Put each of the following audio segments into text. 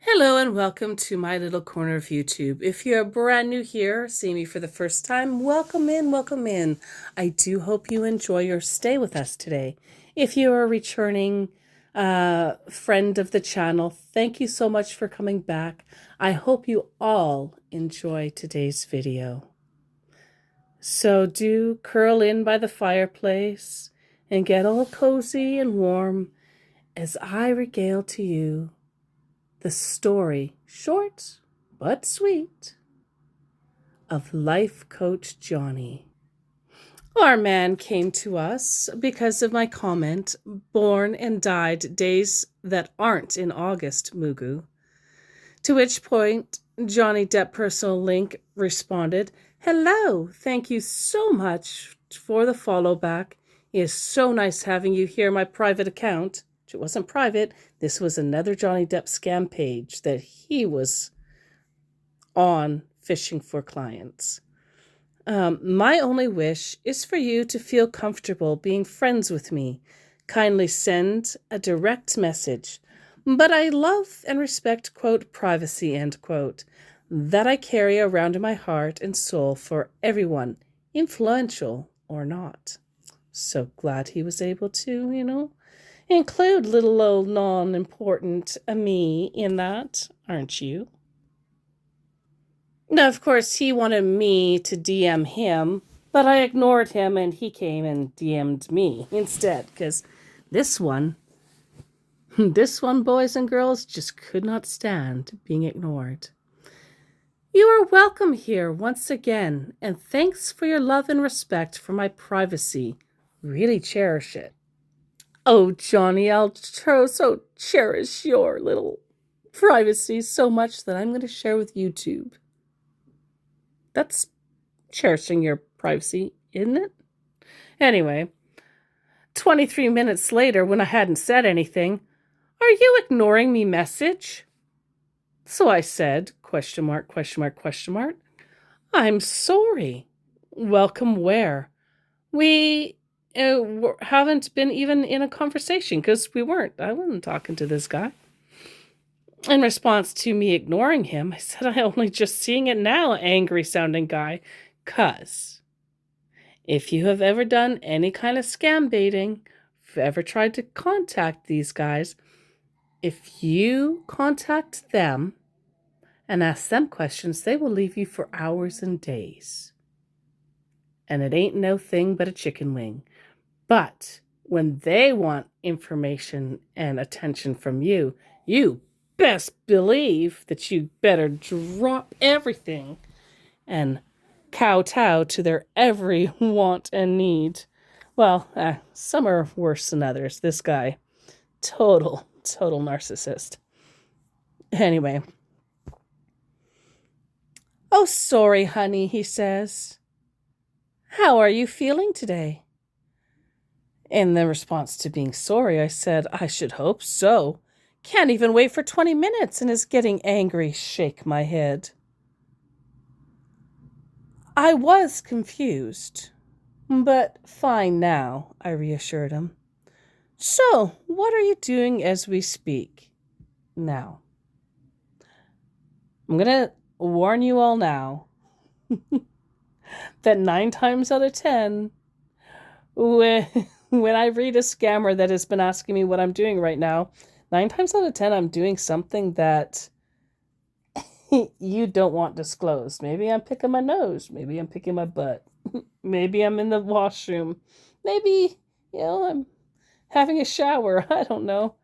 Hello and welcome to my little corner of YouTube. If you're brand new here, seeing me for the first time, welcome in, welcome in. I do hope you enjoy your stay with us today. If you're a returning friend of the channel, thank you so much for coming back. I hope you all enjoy today's video. So do curl in by the fireplace and get all cozy and warm as I regale to you the story, short but sweet, of Life Coach Johnny. Our man came to us because of my comment, born and died days that aren't in August, Mugu. To which point, Johnny Depp Personal Link responded, "Hello, thank you so much for the follow back. It is so nice having you here, my private account." It wasn't private. This was another Johnny Depp scam page that he was on fishing for clients. My only wish is for you to feel comfortable being friends with me. Kindly send a direct message. But I love and respect, quote, privacy, end quote, that I carry around in my heart and soul for everyone, influential or not. So glad he was able to, include little old non-important me in that, aren't you? Now, of course, he wanted me to DM him, but I ignored him and he came and DM'd me instead, because this one, boys and girls, just could not stand being ignored. You are welcome here once again, and thanks for your love and respect for my privacy. Really cherish it. Oh, Johnny, I'll so cherish your little privacy so much that I'm going to share with YouTube. That's cherishing your privacy, isn't it? Anyway, 23 minutes later, when I hadn't said anything, "Are you ignoring me message?" So I said, question mark, question mark, question mark, "I'm sorry." "Welcome where?" We haven't been even in a conversation because we weren't. I wasn't talking to this guy. In response to me ignoring him, I said, "I only just seeing it now, angry sounding guy. 'Cause if you have ever done any kind of scam baiting, if you ever tried to contact these guys, if you contact them and ask them questions, they will leave you for hours and days. And it ain't no thing but a chicken wing. But when they want information and attention from you, you best believe that you better drop everything and kowtow to their every want and need." Well, some are worse than others. This guy, total narcissist. Anyway. "Oh, sorry, honey," he says. "How are you feeling today?" In the response to being sorry, I said, "I should hope so. Can't even wait for 20 minutes and is getting angry." Shake my head. I was confused, but fine now, I reassured him. "So, what are you doing as we speak?" Now, I'm going to warn you all now that 9 times out of 10, when I read a scammer that has been asking me what I'm doing right now, 9 times out of 10, I'm doing something that you don't want disclosed. Maybe I'm picking my nose. Maybe I'm picking my butt. Maybe I'm in the washroom. Maybe, I'm having a shower. I don't know.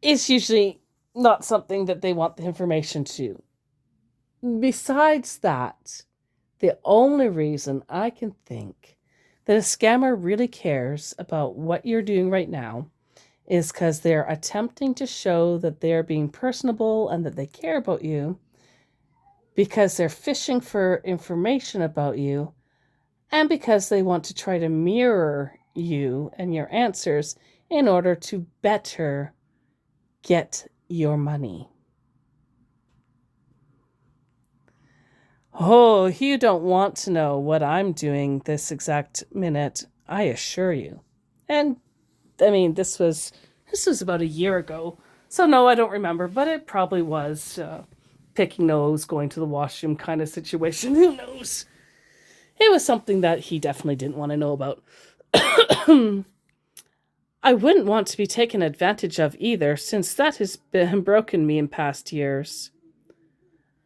It's usually not something that they want the information to. Besides that, the only reason I can think that a scammer really cares about what you're doing right now is because they're attempting to show that they're being personable and that they care about you, because they're fishing for information about you, and because they want to try to mirror you and your answers in order to better get your money. Oh, you don't want to know what I'm doing this exact minute, I assure you. And I mean, this was about a year ago, So no, I don't remember, but it probably was picking nose, going to the washroom kind of situation. Who knows? It was something that he definitely didn't want to know about. I wouldn't want to be taken advantage of either, since that has been broken me in past years.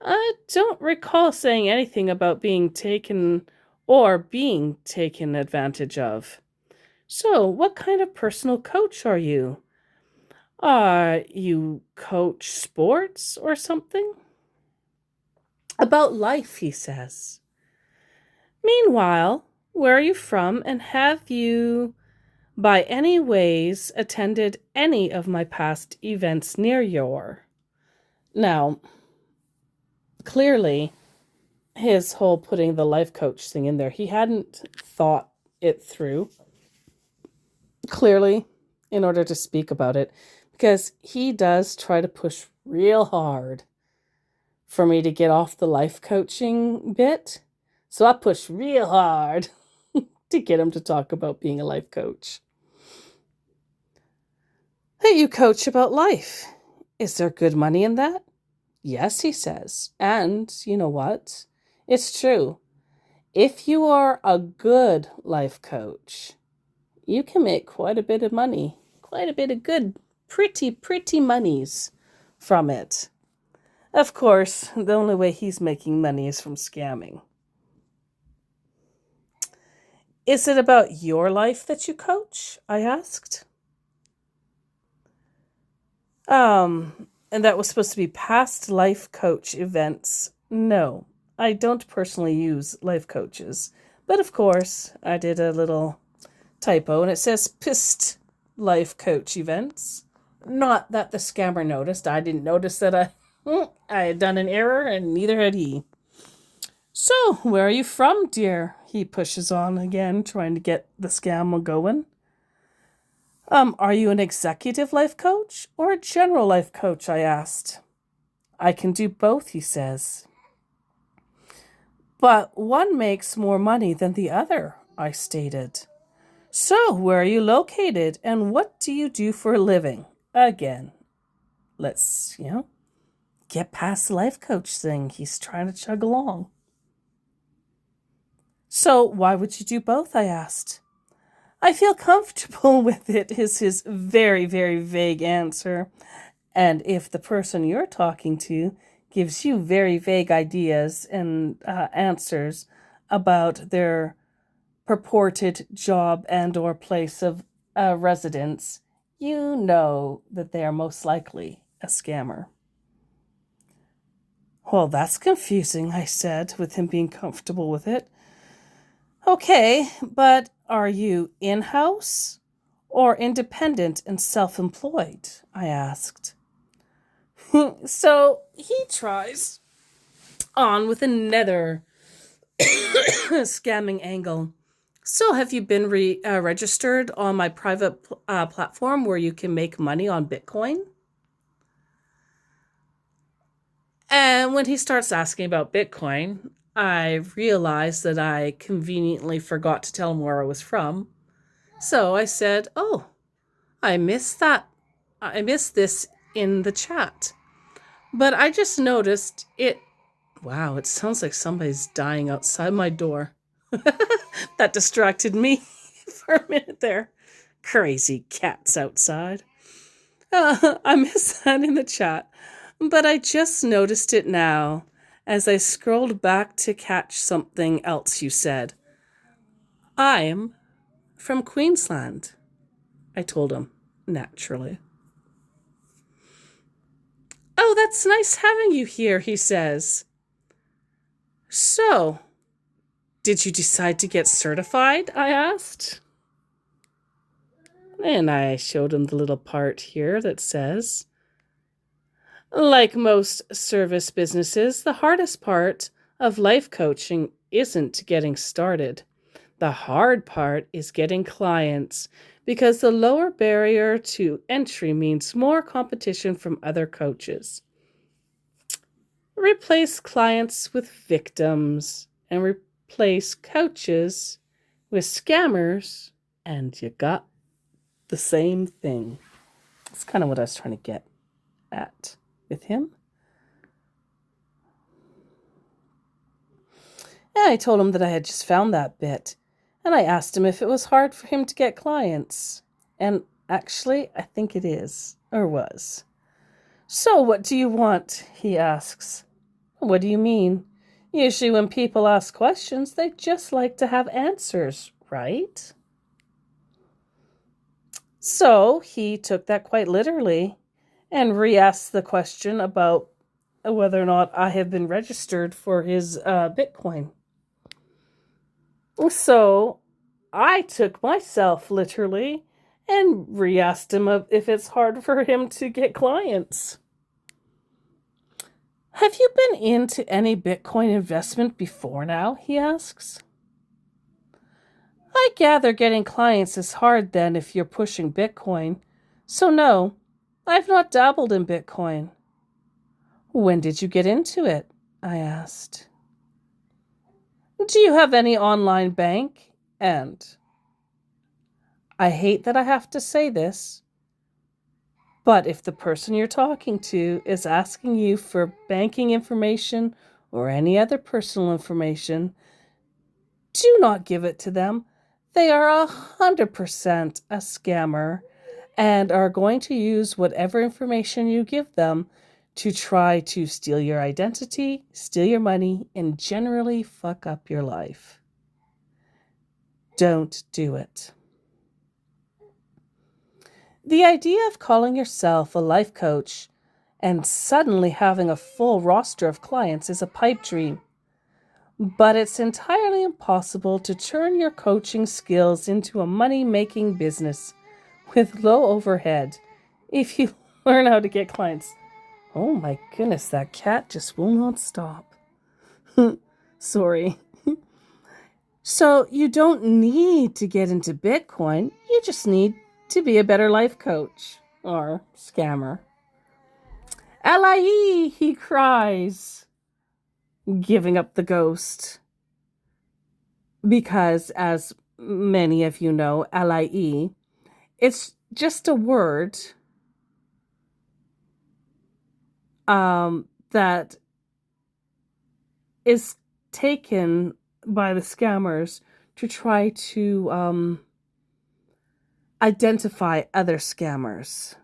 I don't recall saying anything about being taken or being taken advantage of. So, what kind of personal coach are you? You coach sports or something? About life, he says. Meanwhile, where are you from, and have you, by any ways, attended any of my past events near your? Now, clearly, his whole putting the life coach thing in there, he hadn't thought it through, clearly, in order to speak about it, because he does try to push real hard for me to get off the life coaching bit. So I push real hard to get him to talk about being a life coach. Hey, you coach about life. Is there good money in that? Yes, he says. And you know what? It's true. If you are a good life coach, you can make quite a bit of money, quite a bit of good, pretty monies from it. Of course, the only way he's making money is from scamming. Is it about your life that you coach? I asked. And that was supposed to be past life coach events. No, I don't personally use life coaches. But of course, I did a little typo and it says pist life coach events. Not that the scammer noticed. I didn't notice that I had done an error, and neither had he. So, where are you from, dear? He pushes on again, trying to get the scam going. Are you an executive life coach or a general life coach? I asked. I can do both, he says. But one makes more money than the other, I stated. So, where are you located and what do you do for a living? Again, let's, get past the life coach thing. He's trying to chug along. So, why would you do both? I asked. I feel comfortable with it, is his very, very vague answer. And if the person you're talking to gives you very vague ideas and answers about their purported job and or place of residence, you know that they are most likely a scammer. Well, that's confusing, I said, with him being comfortable with it. Okay, but are you in-house or independent and self-employed? I asked. So he tries on with another scamming angle. So have you been registered on my private platform where you can make money on Bitcoin? And when he starts asking about Bitcoin, I realized that I conveniently forgot to tell him where I was from. So I said, oh, I missed that. I missed this in the chat. But I just noticed it. Wow, it sounds like somebody's dying outside my door. That distracted me for a minute there. Crazy cats outside. I missed that in the chat, but I just noticed it now as I scrolled back to catch something else you said. I'm from Queensland, I told him, naturally. Oh, that's nice having you here, he says. So, did you decide to get certified? I asked. And I showed him the little part here that says, like most service businesses, the hardest part of life coaching isn't getting started. The hard part is getting clients, because the lower barrier to entry means more competition from other coaches. Replace clients with victims and replace coaches with scammers, and you got the same thing. That's kind of what I was trying to get. at with him. And I told him that I had just found that bit, and I asked him if it was hard for him to get clients. And actually, I think it is, or was. So what do you want? He asks. What do you mean? Usually when people ask questions, they just like to have answers, right? So he took that quite literally and re-asked the question about whether or not I have been registered for his Bitcoin. So I took myself literally and re-asked him if it's hard for him to get clients. Have you been into any Bitcoin investment before now? He asks. I gather getting clients is hard then if you're pushing Bitcoin. So no, I've not dabbled in Bitcoin. When did you get into it? I asked. Do you have any online bank? And I hate that I have to say this, but if the person you're talking to is asking you for banking information or any other personal information, do not give it to them. They are 100% a scammer and are going to use whatever information you give them to try to steal your identity, steal your money, and generally fuck up your life. Don't do it. The idea of calling yourself a life coach and suddenly having a full roster of clients is a pipe dream. But it's entirely impossible to turn your coaching skills into a money-making business with low overhead if you learn how to get clients. Oh my goodness, that cat just will not stop. Sorry. So you don't need to get into Bitcoin. You just need to be a better life coach or scammer. LIE, he cries, giving up the ghost. Because, as many of you know, LIE, it's just a word that is taken by the scammers to try to identify other scammers.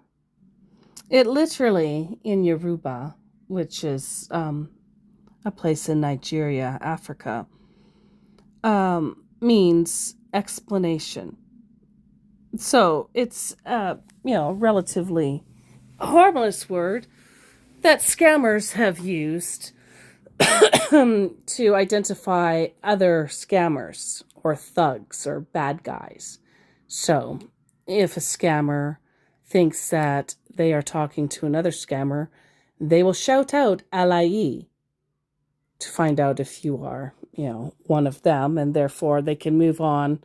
It literally, in Yoruba, which is a place in Nigeria, Africa, means explanation. So it's relatively harmless word that scammers have used to identify other scammers or thugs or bad guys. So if a scammer thinks that they are talking to another scammer, they will shout out LIE to find out if you are, one of them, and therefore they can move on,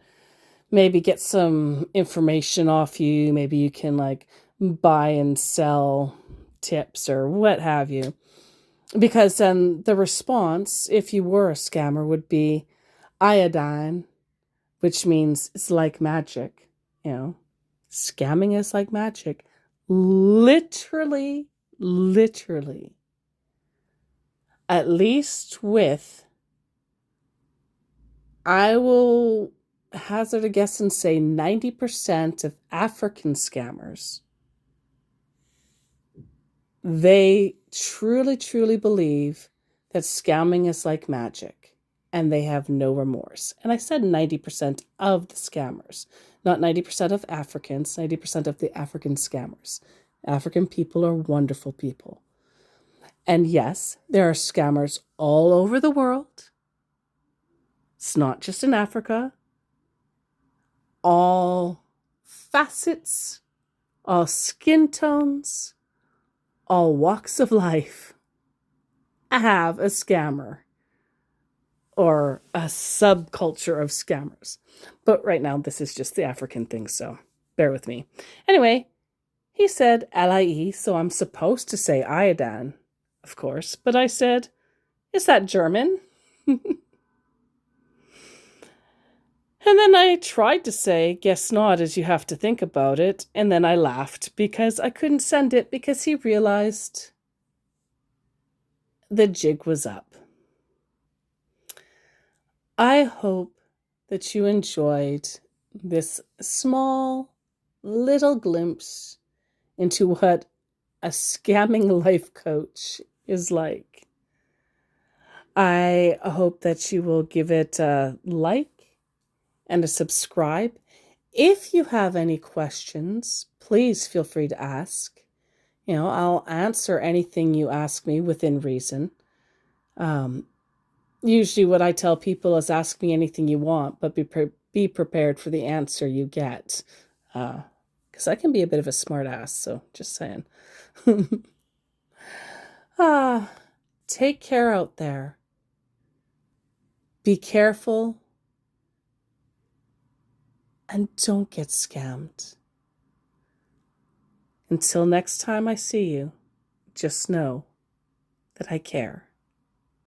maybe get some information off you. Maybe you can buy and sell tips or what have you. Because then the response, if you were a scammer, would be iodine, which means it's like magic. Scamming is like magic. Literally. At least with, I will hazard a guess and say 90% of African scammers, they truly believe that scamming is like magic and they have no remorse. And I said 90% of the scammers, not 90% of Africans, 90% of the African scammers. African people are wonderful people. And yes, there are scammers all over the world. It's not just in Africa. All facets, all skin tones, all walks of life have a scammer or a subculture of scammers. But right now, this is just the African thing, so bear with me. Anyway, he said LIE, so I'm supposed to say iodine, of course. But I said, is that German? And then I tried to say, guess not, as you have to think about it. And then I laughed because I couldn't send it because he realized the jig was up. I hope that you enjoyed this small little glimpse into what a scamming life coach is like. I hope that you will give it a like and a subscribe. If you have any questions, please feel free to ask. I'll answer anything you ask me within reason. Usually what I tell people is ask me anything you want, but be prepared for the answer you get. Because I can be a bit of a smart ass, so just saying. Take care out there. Be careful and don't get scammed. Until next time I see you, just know that I care.